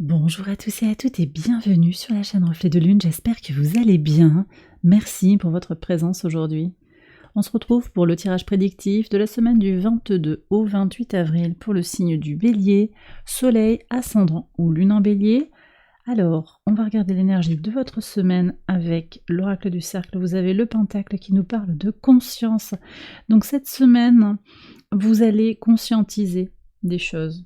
Bonjour à tous et à toutes et bienvenue sur la chaîne Reflet de Lune, j'espère que vous allez bien. Merci pour votre présence aujourd'hui. On se retrouve pour le tirage prédictif de la semaine du 22 au 28 avril pour le signe du Bélier, Soleil, Ascendant ou Lune en Bélier. Alors, on va regarder l'énergie de votre semaine avec l'oracle du cercle. Vous avez le pentacle qui nous parle de conscience. Donc cette semaine, vous allez conscientiser des choses.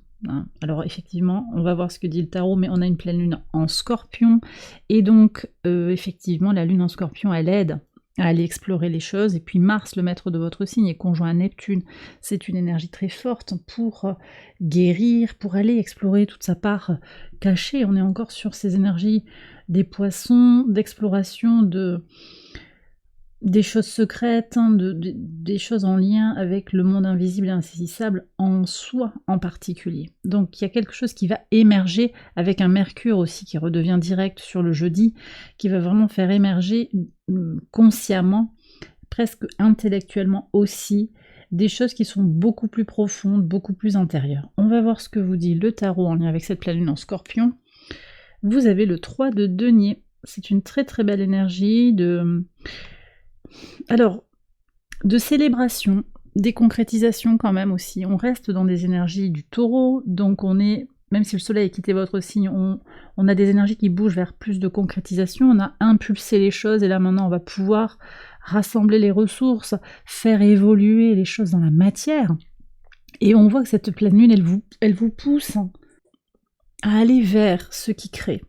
Alors effectivement, on va voir ce que dit le tarot, mais on a une pleine lune en Scorpion, et donc effectivement, la lune en Scorpion, elle aide à aller explorer les choses, et puis Mars, le maître de votre signe, est conjoint à Neptune, c'est une énergie très forte pour guérir, pour aller explorer toute sa part cachée. On est encore sur ces énergies des poissons, d'exploration, des choses secrètes, des choses en lien avec le monde invisible et insaisissable en soi en particulier. Donc il y a quelque chose qui va émerger avec un Mercure aussi qui redevient direct sur le jeudi, qui va vraiment faire émerger consciemment, presque intellectuellement aussi, des choses qui sont beaucoup plus profondes, beaucoup plus intérieures. On va voir ce que vous dit le tarot en lien avec cette pleine lune en Scorpion. Vous avez le 3 de denier. C'est une très très belle énergie de célébration, des concrétisations quand même aussi. On reste dans des énergies du taureau, donc on est, même si le soleil a quitté votre signe, on a des énergies qui bougent vers plus de concrétisation, on a impulsé les choses, et là maintenant on va pouvoir rassembler les ressources, faire évoluer les choses dans la matière. Et on voit que cette pleine lune, elle vous pousse à aller vers ce qui crée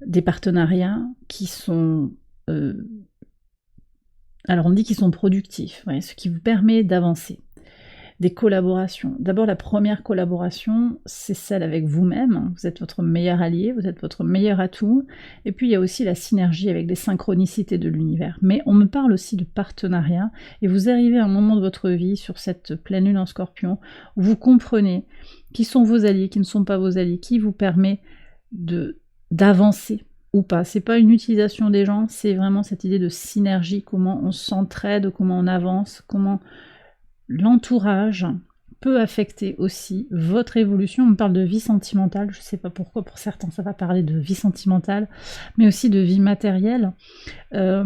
des partenariats qui sont... alors on dit qu'ils sont productifs, ouais, ce qui vous permet d'avancer. Des collaborations. D'abord, la première collaboration, c'est celle avec vous-même. Vous êtes votre meilleur allié, vous êtes votre meilleur atout. Et puis, il y a aussi la synergie avec les synchronicités de l'univers. Mais on me parle aussi de partenariat. Et vous arrivez à un moment de votre vie, sur cette pleine lune en Scorpion, où vous comprenez qui sont vos alliés, qui ne sont pas vos alliés, qui vous permet d'avancer ou pas. C'est pas une utilisation des gens, c'est vraiment cette idée de synergie, comment on s'entraide, comment on avance, comment l'entourage peut affecter aussi votre évolution. On parle de vie sentimentale, je ne sais pas pourquoi, pour certains ça va parler de vie sentimentale, mais aussi de vie matérielle, et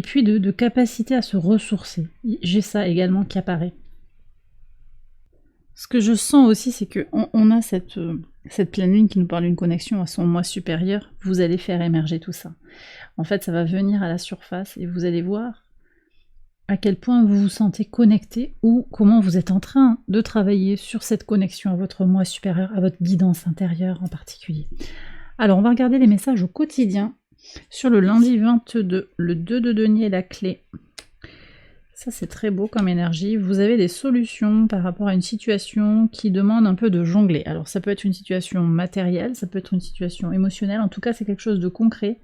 puis de capacité à se ressourcer. J'ai ça également qui apparaît. Ce que je sens aussi, c'est qu'on a cette pleine lune qui nous parle d'une connexion à son moi supérieur. Vous allez faire émerger tout ça. En fait, ça va venir à la surface et vous allez voir à quel point vous vous sentez connecté ou comment vous êtes en train de travailler sur cette connexion à votre moi supérieur, à votre guidance intérieure en particulier. Alors, on va regarder les messages au quotidien sur le lundi 22, le 2 de denier, la clé. Ça, c'est très beau comme énergie. Vous avez des solutions par rapport à une situation qui demande un peu de jongler. Alors, ça peut être une situation matérielle, ça peut être une situation émotionnelle. En tout cas, c'est quelque chose de concret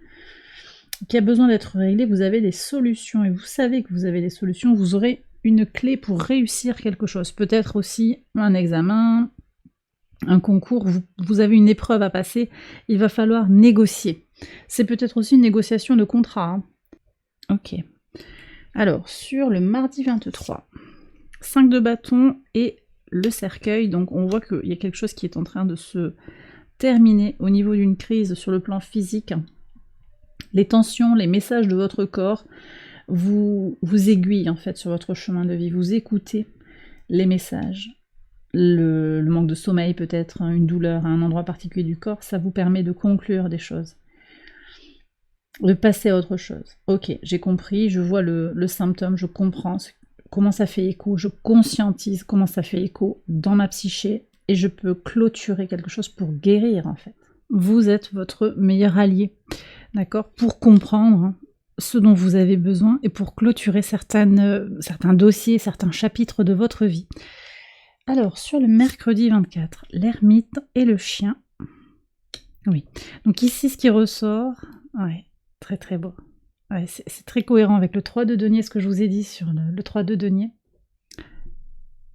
qui a besoin d'être réglé. Vous avez des solutions et vous savez que vous avez des solutions. Vous aurez une clé pour réussir quelque chose. Peut-être aussi un examen, un concours. Vous avez une épreuve à passer. Il va falloir négocier. C'est peut-être aussi une négociation de contrat. Hein. Ok. Alors, sur le mardi 23, 5 de bâton et le cercueil. Donc, on voit qu'il y a quelque chose qui est en train de se terminer au niveau d'une crise sur le plan physique. Les tensions, les messages de votre corps vous aiguillent en fait sur votre chemin de vie. Vous écoutez les messages. Le manque de sommeil peut-être, une douleur à un endroit particulier du corps, ça vous permet de conclure des choses. De passer à autre chose. Ok, j'ai compris, je vois le symptôme, je comprends comment ça fait écho, je conscientise comment ça fait écho dans ma psyché et je peux clôturer quelque chose pour guérir en fait. Vous êtes votre meilleur allié, d'accord, pour comprendre ce dont vous avez besoin et pour clôturer certains dossiers, certains chapitres de votre vie. Alors, sur le mercredi 24, l'ermite et le chien. Oui, donc ici, ce qui ressort, ouais, très très beau. Ouais, c'est très cohérent avec le 3 de denier, ce que je vous ai dit sur le 3 de denier.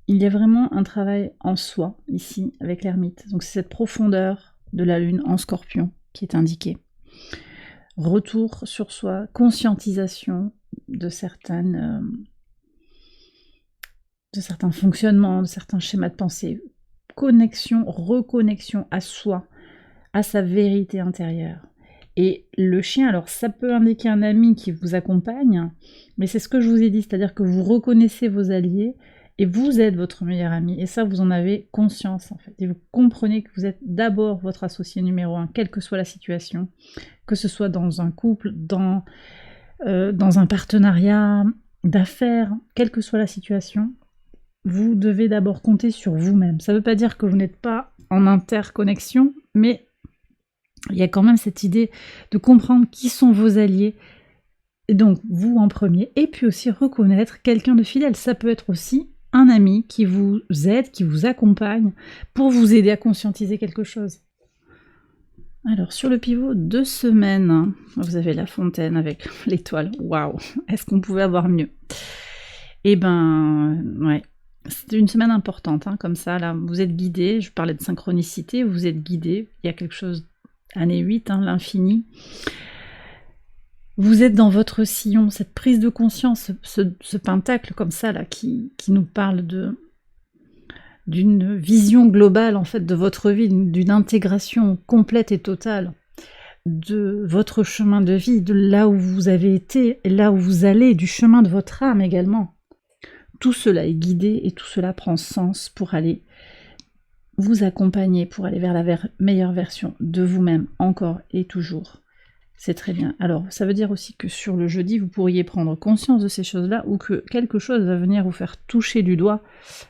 Il y a vraiment un travail en soi, ici, avec l'ermite. Donc c'est cette profondeur de la lune en Scorpion qui est indiquée. Retour sur soi, conscientisation de certains fonctionnements, de certains schémas de pensée, connexion, reconnexion à soi, à sa vérité intérieure. Et le chien, alors ça peut indiquer un ami qui vous accompagne, mais c'est ce que je vous ai dit, c'est-à-dire que vous reconnaissez vos alliés et vous êtes votre meilleur ami. Et ça, vous en avez conscience en fait. Et vous comprenez que vous êtes d'abord votre associé numéro 1, quelle que soit la situation, que ce soit dans un couple, dans un partenariat d'affaires, quelle que soit la situation, vous devez d'abord compter sur vous-même. Ça ne veut pas dire que vous n'êtes pas en interconnexion, mais il y a quand même cette idée de comprendre qui sont vos alliés, et donc vous en premier, et puis aussi reconnaître quelqu'un de fidèle. Ça peut être aussi un ami qui vous aide, qui vous accompagne, pour vous aider à conscientiser quelque chose. Alors, sur le pivot de semaine, vous avez la fontaine avec l'étoile. Waouh, est-ce qu'on pouvait avoir mieux? Eh ben, ouais, c'était une semaine importante, hein, comme ça, là, vous êtes guidé, je parlais de synchronicité, vous êtes guidé, il y a quelque chose, année 8, hein, l'infini. Vous êtes dans votre sillon, cette prise de conscience, ce pentacle comme ça, là, qui nous parle d'une vision globale, en fait, de votre vie, d'une intégration complète et totale de votre chemin de vie, de là où vous avez été, et là où vous allez, du chemin de votre âme également. Tout cela est guidé et tout cela prend sens pour aller vous accompagner, pour aller vers la meilleure version de vous-même, encore et toujours. C'est très bien. Alors, ça veut dire aussi que sur le jeudi, vous pourriez prendre conscience de ces choses-là, ou que quelque chose va venir vous faire toucher du doigt,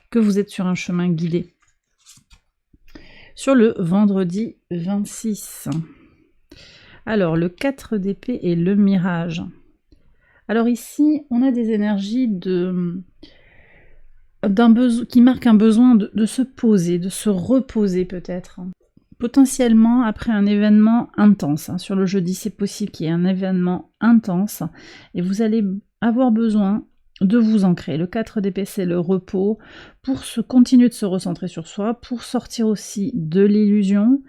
que vous êtes sur un chemin guidé. Sur le vendredi 26. Alors, le 4 d'épée et le mirage. Alors ici, on a des énergies qui marquent un besoin de se poser, de se reposer peut-être. Potentiellement après un événement intense. Hein. Sur le jeudi, c'est possible qu'il y ait un événement intense et vous allez avoir besoin de vous ancrer. Le 4 d'épée, c'est le repos pour continuer de se recentrer sur soi, pour sortir aussi de l'illusion.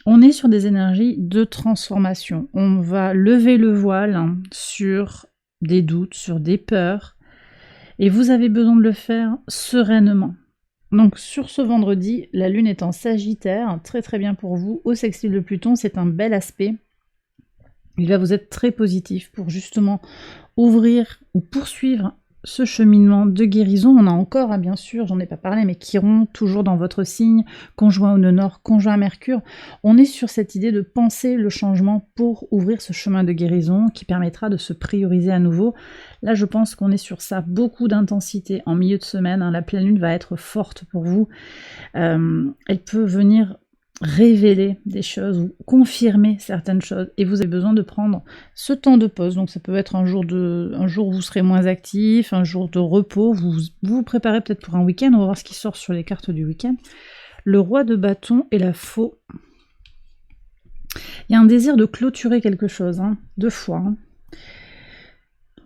On est sur des énergies de transformation. On va lever le voile sur des doutes, sur des peurs et vous avez besoin de le faire sereinement. Donc sur ce vendredi, la lune est en Sagittaire, très très bien pour vous, au sextile de Pluton, c'est un bel aspect. Il va vous être très positif pour justement ouvrir ou poursuivre ce cheminement de guérison. On a encore, bien sûr, j'en ai pas parlé, mais Chiron, toujours dans votre signe, conjoint au nœud nord, conjoint à Mercure. On est sur cette idée de penser le changement pour ouvrir ce chemin de guérison qui permettra de se prioriser à nouveau. Là, je pense qu'on est sur ça, beaucoup d'intensité en milieu de semaine. Hein, la pleine lune va être forte pour vous. Elle peut venir révéler des choses ou confirmer certaines choses et vous avez besoin de prendre ce temps de pause. Donc ça peut être un jour où vous serez moins actif, un jour de repos, vous préparez peut-être pour un week-end. On va voir ce qui sort sur les cartes du week-end. Le roi de bâton et la faux. Il y a un désir de clôturer quelque chose, hein, 2 fois. Hein.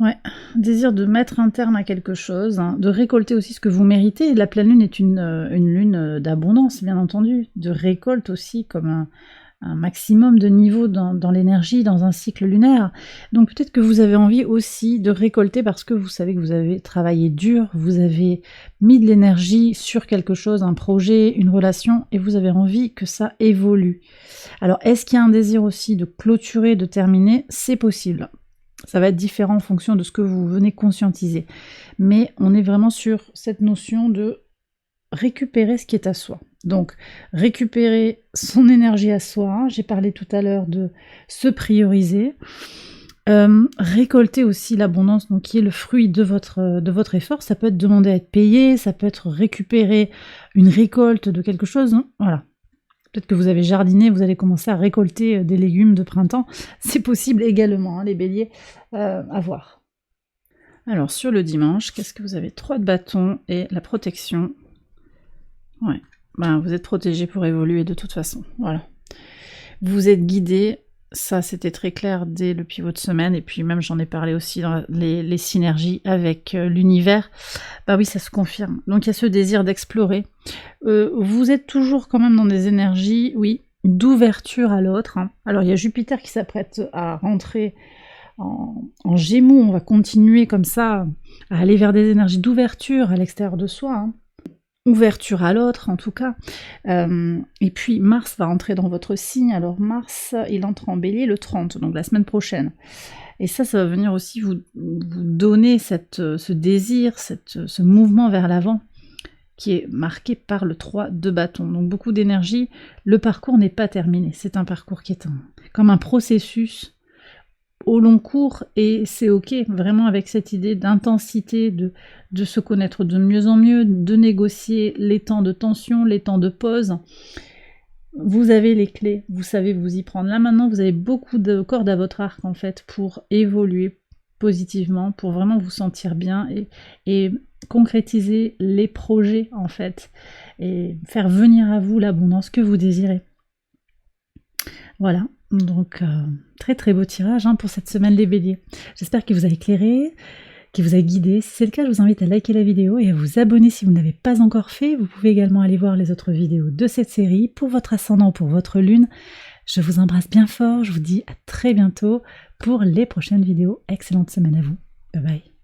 Ouais, désir de mettre un terme à quelque chose, hein, de récolter aussi ce que vous méritez. La pleine lune est une lune d'abondance, bien entendu, de récolte aussi, comme un maximum de niveau dans l'énergie, dans un cycle lunaire. Donc peut-être que vous avez envie aussi de récolter parce que vous savez que vous avez travaillé dur, vous avez mis de l'énergie sur quelque chose, un projet, une relation, et vous avez envie que ça évolue. Alors est-ce qu'il y a un désir aussi de clôturer, de terminer? C'est possible. Ça va être différent en fonction de ce que vous venez conscientiser. Mais on est vraiment sur cette notion de récupérer ce qui est à soi. Donc, récupérer son énergie à soi. Hein, j'ai parlé tout à l'heure de se prioriser. Récolter aussi l'abondance, donc qui est le fruit de votre effort. Ça peut être demander à être payé, ça peut être récupérer une récolte de quelque chose. Hein, voilà. Peut-être que vous avez jardiné, vous allez commencer à récolter des légumes de printemps. C'est possible également, hein, les béliers, à voir. Alors, sur le dimanche, qu'est-ce que vous avez? 3 de bâton et la protection. Ouais, ben, vous êtes protégé pour évoluer de toute façon. Voilà. Vous êtes guidé. Ça, c'était très clair dès le pivot de semaine. Et puis même, j'en ai parlé aussi dans les synergies avec l'univers. Bah oui, ça se confirme. Donc, il y a ce désir d'explorer. Vous êtes toujours quand même dans des énergies, oui, d'ouverture à l'autre. Hein. Alors, il y a Jupiter qui s'apprête à rentrer en Gémeaux. On va continuer comme ça à aller vers des énergies d'ouverture à l'extérieur de soi. Hein. ouverture à l'autre en tout cas. Et puis Mars va entrer dans votre signe. Alors Mars, il entre en Bélier le 30, donc la semaine prochaine. Et ça va venir aussi vous donner ce désir, ce mouvement vers l'avant qui est marqué par le 3 de bâton. Donc beaucoup d'énergie. Le parcours n'est pas terminé. C'est un parcours qui est comme un processus au long cours, et c'est ok, vraiment avec cette idée d'intensité, de se connaître de mieux en mieux, de négocier les temps de tension, les temps de pause. Vous avez les clés, vous savez vous y prendre. Là maintenant, vous avez beaucoup de cordes à votre arc en fait pour évoluer positivement, pour vraiment vous sentir bien et concrétiser les projets en fait, et faire venir à vous l'abondance que vous désirez. Voilà, donc très très beau tirage pour cette semaine les béliers. J'espère qu'il vous a éclairé, qu'il vous a guidé. Si c'est le cas, je vous invite à liker la vidéo et à vous abonner si vous n'avez pas encore fait. Vous pouvez également aller voir les autres vidéos de cette série pour votre ascendant, pour votre lune. Je vous embrasse bien fort, je vous dis à très bientôt pour les prochaines vidéos. Excellente semaine à vous. Bye bye.